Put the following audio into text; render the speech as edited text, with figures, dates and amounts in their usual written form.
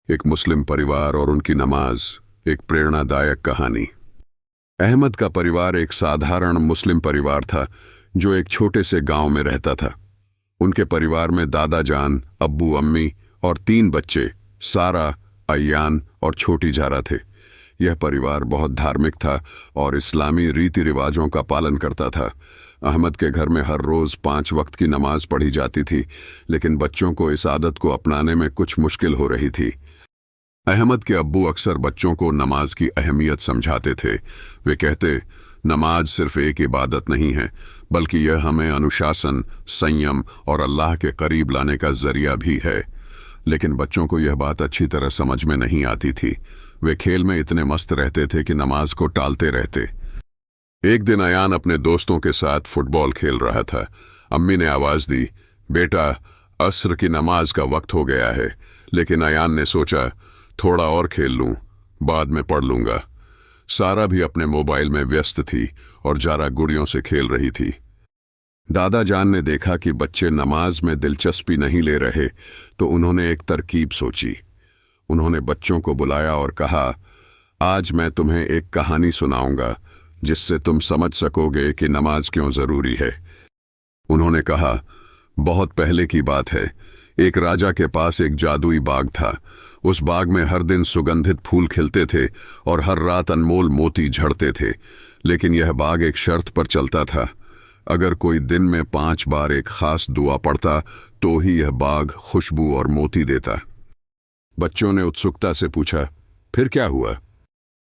एक मुस्लिम परिवार और उनकी नमाज। एक प्रेरणादायक कहानी। अहमद का परिवार एक साधारण मुस्लिम परिवार था जो एक छोटे से गांव में रहता था। उनके परिवार में दादा जान, अब्बू, अम्मी और 3 बच्चे, सारा, अय्यान और छोटी जारा थे। यह परिवार बहुत धार्मिक था और इस्लामी रीति रिवाजों का पालन करता था। अहमद के घर में हर रोज 5 वक्त की नमाज पढ़ी जाती थी, लेकिन बच्चों को इस आदत को अपनाने में कुछ मुश्किल हो रही थी। अहमद के अब्बू अक्सर बच्चों को नमाज की अहमियत समझाते थे। वे कहते, नमाज सिर्फ एक इबादत नहीं है, बल्कि यह हमें अनुशासन, संयम और अल्लाह के करीब लाने का जरिया भी है। लेकिन बच्चों को यह बात अच्छी तरह समझ में नहीं आती थी। वे खेल में इतने मस्त रहते थे कि नमाज को टालते रहते। एक दिन अयान अपने दोस्तों के साथ फुटबॉल खेल रहा था। अम्मी ने आवाज दी, बेटा, अस्र की नमाज का वक्त हो गया है। लेकिन अयान ने सोचा, थोड़ा और खेल लूं, बाद में पढ़ लूंगा। सारा भी अपने मोबाइल में व्यस्त थी और जारा गुड़ियों से खेल रही थी। दादा जान ने देखा कि बच्चे नमाज में दिलचस्पी नहीं ले रहे, तो उन्होंने एक तरकीब सोची। उन्होंने बच्चों को बुलाया और कहा, आज मैं तुम्हें एक कहानी सुनाऊंगा जिससे तुम समझ सकोगे कि नमाज क्यों जरूरी है। उन्होंने कहा, बहुत पहले की बात है। एक राजा के पास एक जादुई बाग था। उस बाग में हर दिन सुगंधित फूल खिलते थे और हर रात अनमोल मोती झड़ते थे। लेकिन यह बाग एक शर्त पर चलता था। अगर कोई दिन में 5 बार एक खास दुआ पढ़ता तो ही यह बाग खुशबू और मोती देता। बच्चों ने उत्सुकता से पूछा, फिर क्या हुआ?